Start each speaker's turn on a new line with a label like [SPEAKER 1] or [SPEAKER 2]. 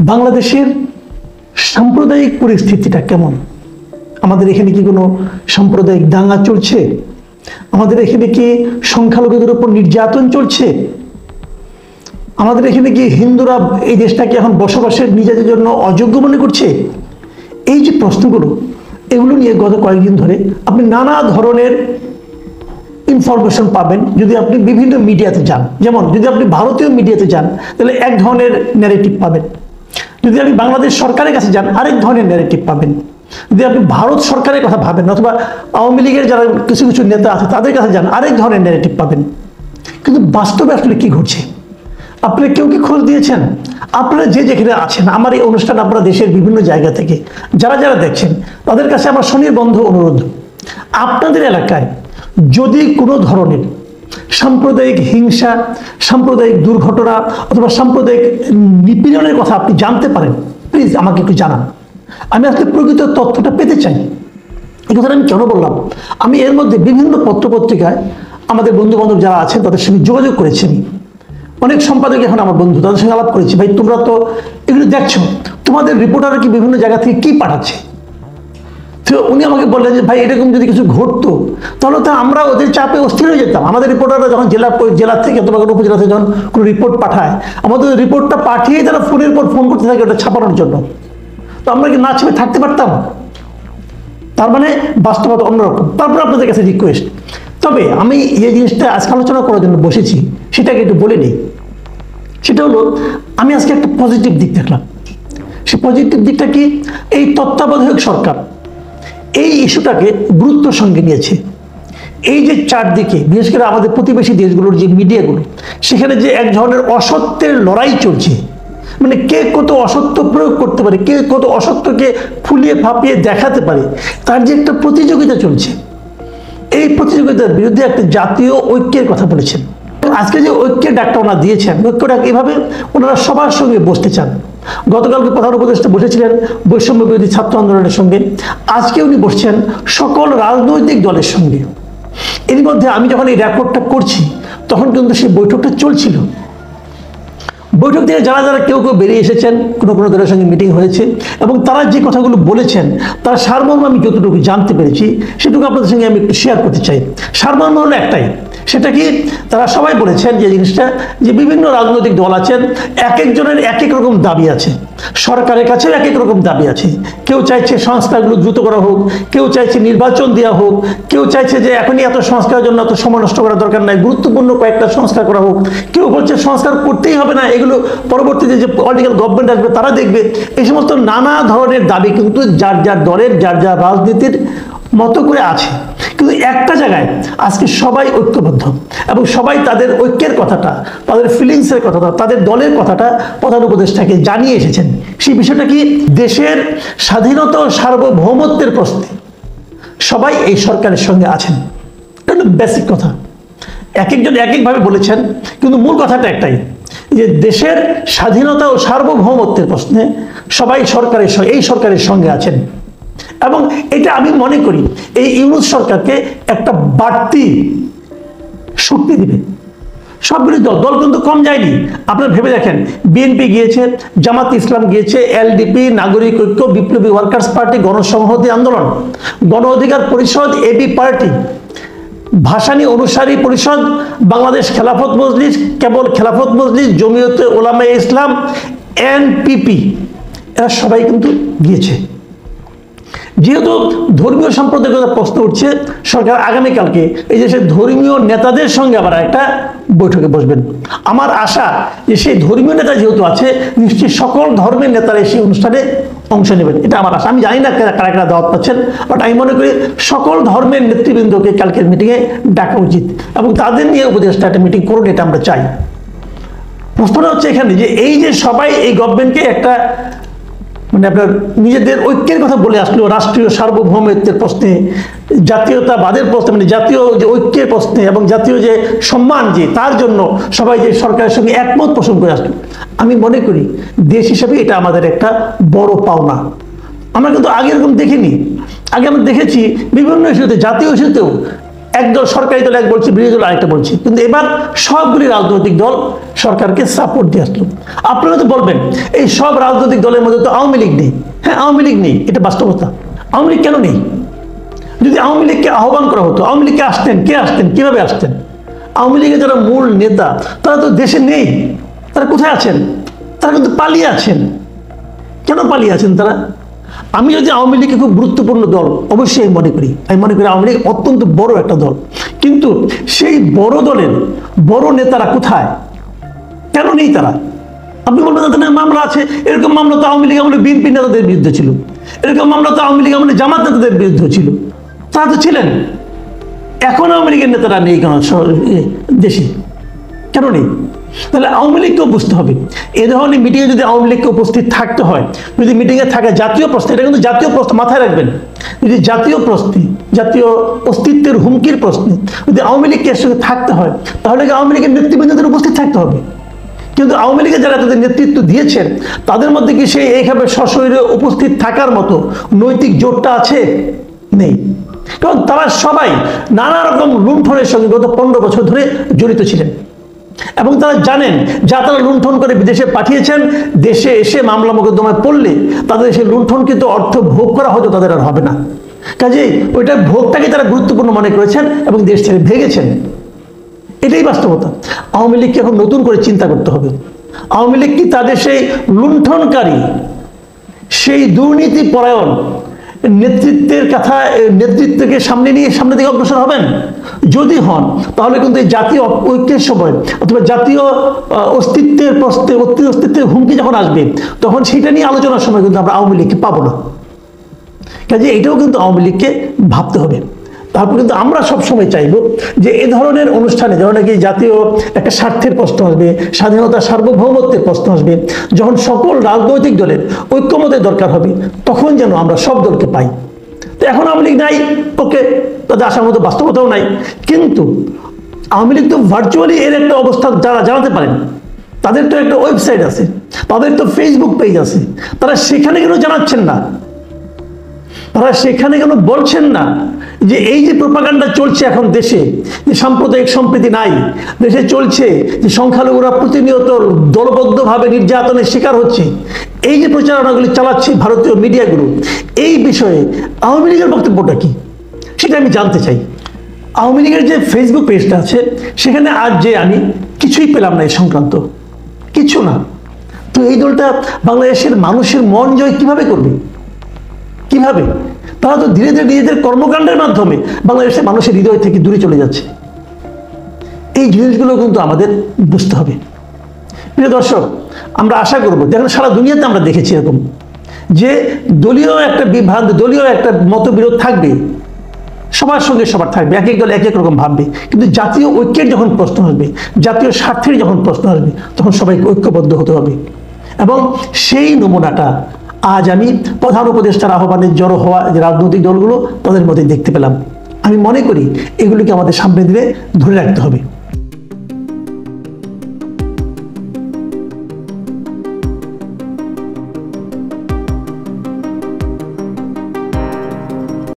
[SPEAKER 1] বাংলাদেশের সাম্প্রদায়িক পরিস্থিতিটা কেমন? আমাদের এখানে কি কোনো সাম্প্রদায়িক দাঙ্গা চলছে? আমাদের এখানে কি সংখ্যালঘুদের উপর নির্যাতন চলছে? আমাদের এখানে কি হিন্দুরা এই দেশটাকে এখন বসবাসের নিজেদের জন্য অযোগ্য মনে করছে? এই যে প্রশ্নগুলো, এগুলো নিয়ে গত কয়েকদিন ধরে আপনি নানা ধরনের ইনফরমেশন পাবেন যদি আপনি বিভিন্ন মিডিয়াতে যান। যেমন যদি আপনি ভারতীয় মিডিয়াতে যান তাহলে এক ধরনের ন্যারেটিভ পাবেন, যদি আপনি বাংলাদেশ সরকারের কাছে যান আরেক ধরনের ন্যারেটিভ পাবেন, যদি আপনি ভারত সরকারের কথা ভাবেন অথবা আওয়ামী লীগের যারা কিছু কিছু নেতা আছে তাদের কাছে যান আরেক ধরনের ন্যারেটিভ পাবেন। কিন্তু বাস্তবে আসলে কি ঘটছে আপনারা কেউ কি খোঁজ দিয়েছেন? আপনারা যে যেখানে আছেন, আমার এই অনুষ্ঠান আপনারা দেশের বিভিন্ন জায়গা থেকে যারা যারা দেখছেন তাদের কাছে আমার স্বনির্বন্ধ অনুরোধ, আপনাদের এলাকায় যদি কোনো ধরনের সাম্প্রদায়িক হিংসা, সাম্প্রদায়িক দুর্ঘটনা অথবা সাম্প্রদায়িক নিপীড়নের কথা আপনি জানতে পারেন, প্লিজ আমাকে একটু জানান। আমি আসলে প্রকৃত তথ্যটা পেতে চাই। এই কথাটা আমি কেন বললাম, আমি এর মধ্যে বিভিন্ন পত্রপত্রিকায় আমাদের বন্ধু বান্ধব যারা আছেন তাদের সঙ্গে যোগাযোগ করেছি। আমি অনেক সম্পাদক এখন আমার বন্ধু, তাদের সঙ্গে আলাপ করেছি, ভাই তোমরা তো এগুলো দেখছো, তোমাদের রিপোর্টাররা কি বিভিন্ন জায়গা থেকে কি পাঠাচ্ছে? তো উনি আমাকে বললেন যে ভাই এরকম যদি কিছু ঘটতো তাহলে তো আমরা ওদের চাপে অস্থির হয়ে যেতাম। আমাদের রিপোর্টাররা যখন জেলা থেকে অথবা উপজেলা থেকে যখন কোনো রিপোর্ট পাঠায়, আমাদের রিপোর্টটা পাঠিয়ে তারা ফোনের পর ফোন করতে থাকে ওটা ছাপানোর জন্য, তো আমরা কি না চেপে থাকতে পারতাম? তার মানে বাস্তবতা অন্যরকম। তারপর আপনাদের কাছে রিকোয়েস্ট, তবে আমি এই জিনিসটা আজকে আলোচনা করার জন্য বসেছি সেটাকে একটু বলে নিই। সেটা হলো, আমি আজকে একটা পজিটিভ দিক দেখলাম। সে পজিটিভ দিকটা কি, এই তত্ত্বাবধায়ক সরকার এই ইস্যুটাকে গুরুত্বের সঙ্গে নিয়েছে। এই যে চারদিকে বিশেষ করে আমাদের প্রতিবেশী দেশগুলোর যে মিডিয়াগুলো, সেখানে যে এক ধরনের অসত্যের লড়াই চলছে, মানে কে কত অসত্য প্রয়োগ করতে পারে, কে কত অসত্যকে ফুলিয়ে ফাঁপিয়ে দেখাতে পারে, তার যে একটা প্রতিযোগিতা চলছে, এই প্রতিযোগিতার বিরুদ্ধে একটা জাতীয় ঐক্যের কথা বলেছেন। আজকে যে ঐক্যের ডাকটা ওনারা দিয়েছেন, ঐক্যটা এভাবে ওনারা সবার সঙ্গে বসতে চান। গতকালকে প্রধান উপদেষ্টা বসেছিলেন বৈষম্য বিরোধী ছাত্র আন্দোলনের সঙ্গে, আজকে উনি বসছেন সকল রাজনৈতিক দলের সঙ্গে। এর মধ্যে আমি যখন এই রেকর্ডটা করছি তখন কিন্তু সেই বৈঠকটা চলছিল। বৈঠক থেকে যারা যারা কেউ কেউ বেরিয়ে এসেছেন, কোনো কোনো দলের সঙ্গে মিটিং হয়েছে এবং তারা যে কথাগুলো বলেছেন তার সারমর্ম আমি যতটুকু জানতে পেরেছি সেটুকু আপনাদের সঙ্গে আমি একটু শেয়ার করতে চাই। সারমর্ম হলো একটাই, সেটা কি, তারা সবাই বলেছেন যে জিনিসটা, যে বিভিন্ন রাজনৈতিক দল আছেন, এক একজনের এক এক রকম দাবি আছে, সরকারের কাছেও এক এক রকম দাবি আছে। কেউ চাইছে সংস্কারগুলো দ্রুত করা হোক, কেউ চাইছে নির্বাচন দেওয়া হোক, কেউ চাইছে যে এখনই এত সংস্কারের জন্য এত সময় নষ্ট করার দরকার নাই, গুরুত্বপূর্ণ কয়েকটা সংস্কার করা হোক, কেউ বলছে সংস্কার করতেই হবে না, এগুলো পরবর্তীতে যে পলিটিক্যাল গভর্নমেন্ট আসবে তারা দেখবে। এই সমস্ত নানা ধরনের দাবি কিন্তু যার যার দলের যার যার রাজনীতির মতো করে আছে, কিন্তু একটা জায়গায় আজকে সবাই ঐক্যবদ্ধ এবং সবাই তাদের ঐক্যের কথাটা, তাদের ফিলিংসের কথাটা, তাদের দলের কথাটা প্রধান উপদেষ্টাকে জানিয়ে এসেছেন। সেই বিষয়টা কি, দেশের স্বাধীনতা ও সার্বভৌমত্বের প্রশ্নে সবাই এই সরকারের সঙ্গে আছেন। এটা হলো বেসিক কথা। এক একজন এক একভাবে বলেছেন, কিন্তু মূল কথাটা একটাই, যে দেশের স্বাধীনতা ও সার্বভৌমত্বের প্রশ্নে সবাই এই সরকারের সঙ্গে আছেন। এবং এটা আমি মনে করি এই ইউনূস সরকারকে একটা বাড়তি শক্তি দিবে। সব বিরোধী দল কিন্তু কম যায়নি। আপনারা ভেবে দেখেন, বিএনপি গিয়েছে, জামাত ইসলাম গিয়েছে, এলডিপি, নাগরিক ঐক্য, বিপ্লবী ওয়ার্কার্স পার্টি, গণসংহতি আন্দোলন, গণ অধিকার পরিষদ, এবি পার্টি, ভাসানী অনুসারী পরিষদ, বাংলাদেশ খেলাফত মজলিস, কেবল খেলাফত মজলিস, জমিয়তে ওলামায়ে ইসলাম, এনপিপি, এরা সবাই কিন্তু গিয়েছে। যেহেতু ধর্মীয় সাম্প্রদায়িকতার প্রশ্ন উঠছে, সরকার আগামীকালকে এই যে সেই ধর্মীয় নেতাদের সঙ্গে আবার একটা বৈঠকে বসবেন। আমার আশা যে সেই ধর্মীয় নেতা যেহেতু আছে, নিশ্চয়ই সকল ধর্মের নেতারা সেই অনুষ্ঠানে অংশ নেবেন, এটা আমার আশা। আমি জানি না কারা কারা দাওয়াত পাচ্ছেন, বাট আমি মনে করি সকল ধর্মের নেতৃবৃন্দকে কালকের মিটিংয়ে ডাকা উচিত এবং তাদের নিয়ে উপদেষ্টা একটা মিটিং করুন, এটা আমরা চাই। প্রশ্নটা হচ্ছে এখানে যে এই যে সবাই এই গভর্নমেন্টকে একটা মানে আপনার নিজেদের ঐক্যের কথা বলে আসলো, রাষ্ট্রীয় সার্বভৌমত্বের প্রশ্নে, জাতীয়তাবাদের প্রশ্নে, মানে জাতীয় যে ঐক্যের প্রশ্নে এবং জাতীয় যে সম্মান, যে তার জন্য সবাই যে সরকারের সঙ্গে একমত পোষণ করে আসলো, আমি মনে করি দেশ হিসেবে এটা আমাদের একটা বড় পাওনা। আমরা কিন্তু আগে এরকম দেখিনি। আগে আমরা দেখেছি বিভিন্ন ইস্যুতে, জাতীয় ইস্যুতেও একদল সরকারি দল এক বলছে, বিরোধী দল আরেকটা বলছে, কিন্তু এবার সবগুলি রাজনৈতিক দল সরকারকে সাপোর্ট দিয়ে আসলো। আপনারা তো বলবেন এই সব রাজনৈতিক দলের মধ্যে তো আওয়ামী লীগ নেই। হ্যাঁ, আওয়ামী লীগ নেই, এটা বাস্তবতা। আওয়ামী লীগ কেন নেই? যদি আওয়ামী লীগকে আহ্বান করা হতো, আওয়ামী লীগকে আসতেন, কে আসতেন, কিভাবে আসতেন? আওয়ামী লীগের যারা মূল নেতা তারা তো দেশে নেই। তারা কোথায় আছেন? তারা কিন্তু পালিয়ে আছেন। কেন পালিয়ে আছেন তারা? আমি যদি আওয়ামী লীগকে খুব গুরুত্বপূর্ণ দল অবশ্যই আমি মনে করি আওয়ামী লীগ অত্যন্ত বড় একটা দল, কিন্তু সেই বড় দলের বড় নেতারা কোথায়? কেন নেই তারা? আপনি বলবেন তাদের মামলা আছে। এরকম মামলা তো আওয়ামী লীগ আমলে বিএনপি নেতাদের বিরুদ্ধে ছিল, এরকম মামলা তো আওয়ামী লীগ আমলে জামাত নেতাদের বিরুদ্ধে ছিল, তারা তো ছিলেন। এখন আওয়ামী লীগের নেতারা নেই কেন দেশে? কেন নেই? তাহলে আওয়ামী লীগকেও বুঝতে হবে। এ ধরনের মিটিংয়ে যদি আওয়ামী লীগকে উপস্থিত থাকতে হয়, যদি মিটিংয়ে থাকে জাতীয় প্রশ্ন, এটা কিন্তু জাতীয় প্রশ্ন, মাথায় রাখবেন, যদি জাতীয় প্রশ্নে, জাতীয় অস্তিত্বের হুমকির প্রশ্নে যদি আওয়ামী লীগকে এর সঙ্গে থাকতে হয়, তাহলে আওয়ামী লীগের নেতৃবৃন্দদের উপস্থিত থাকতে হবে। কিন্তু আওয়ামী লীগের যারা তাদের নেতৃত্ব দিয়েছেন তাদের মধ্যে কি সেই এইভাবে সশরীরে উপস্থিত থাকার মতো নৈতিক জোরটা আছে? নেই। কারণ তারা সবাই নানা রকম লুণ্ঠনের সঙ্গে গত 15 বছর ধরে জড়িত ছিলেন, এবং তারা জানেন যা তারা লুণ্ঠন করে বিদেশে পাঠিয়েছেন, দেশে এসে মামলা মোকদ্দমায় পড়লে তাদের সেই লুণ্ঠনকৃত অর্থ ভোগ করা হয়তো তাদের আর হবে না। কাজেই ওইটার ভোগটাকে তারা গুরুত্বপূর্ণ মনে করেছেন এবং দেশ ছেড়ে ভেগেছেন। এটাই বাস্তবতা। আওয়ামী লীগকে এখন নতুন করে চিন্তা করতে হবে। আওয়ামী লীগ কি তাদের সেই লুণ্ঠনকারী, সেই দুর্নীতি পরায়ণ নেতৃত্বের কথা, নেতৃত্বকে সামনে দিকে অগ্রসর হবেন? যদি হন তাহলে কিন্তু এই জাতীয় ঐক্যের সময় অথবা জাতীয় অস্তিত্বের প্রশ্নে, অস্তিত্বের হুমকি যখন আসবে, তখন সেটা নিয়ে আলোচনার সময় কিন্তু আমরা আওয়ামী লীগকে পাবো না। কাজে এটাও কিন্তু আওয়ামী লীগকে ভাবতে হবে। তারপর কিন্তু আমরা সবসময় চাইব যে এ ধরনের অনুষ্ঠানে যখন নাকি জাতীয় একটা স্বার্থের প্রশ্ন আসবে, স্বাধীনতা সার্বভৌমত্বের প্রশ্ন আসবে, যখন সকল রাজনৈতিক দলের ঐক্যমতের দরকার হবে, তখন যেন আমরা সব দলকে পাই। তো এখন আওয়ামী লীগ নাই, ওকে, তাদের আসার মতো বাস্তবতাও নাই, কিন্তু আওয়ামী লীগ তো ভার্চুয়ালি এর একটা অবস্থা যারা জানাতে পারেন, তাদের তো একটা ওয়েবসাইট আছে, তাদের তো ফেসবুক পেজ আছে, তারা সেখানে কেন জানাচ্ছেন না? তারা সেখানে কেন বলছেন না যে এই যে প্রোপাগান্ডা চলছে এখন দেশে, যে সাম্প্রদায়িক সম্প্রীতি নাই, দেশে চলছে যে সংখ্যালঘুরা প্রতিনিয়ত দলবদ্ধভাবে নির্যাতনের শিকার হচ্ছে, এই যে প্রচারণাগুলি চালাচ্ছে ভারতীয় মিডিয়াগুলো, এই বিষয়ে আওয়ামী লীগের বক্তব্যটা কি সেটা আমি জানতে চাই। আওয়ামী লীগের যে ফেসবুক পেজটা আছে সেখানে আজ যে আমি কিছুই পেলাম না এই সংক্রান্ত, কিছু না। তো এই দলটা বাংলাদেশের মানুষের মন জয় কিভাবে করবে? কিভাবে? তারা তো ধীরে ধীরে নিজেদের কর্মকাণ্ডের মাধ্যমে বাংলাদেশের মানুষের হৃদয় থেকে দূরে চলে যাচ্ছে। এই জিনিসগুলো কিন্তু আমাদের বুঝতে হবে। প্রিয় দর্শক, আমরা আশা করবো, দেখেন সারা দুনিয়াতে আমরা দেখেছি এরকম যে দলীয় একটা বিভ্রান্ত, দলীয় একটা মতবিরোধ থাকবে, সবার সঙ্গে সবার থাকবে, এক এক দল এক এক রকম ভাববে, কিন্তু জাতীয় ঐক্যের যখন প্রশ্ন আসবে, জাতীয় স্বার্থের যখন প্রশ্ন আসবে, তখন সবাইকে ঐক্যবদ্ধ হতে হবে। এবং সেই নমুনাটা আজ আমি প্রধান উপদেষ্টার আহ্বানে জড়ো হওয়া যে রাজনৈতিক দলগুলো তাদের মধ্যে দেখতে পেলাম। আমি মনে করি এগুলিকে আমাদের সামনে দিনে ধরে রাখতে হবে।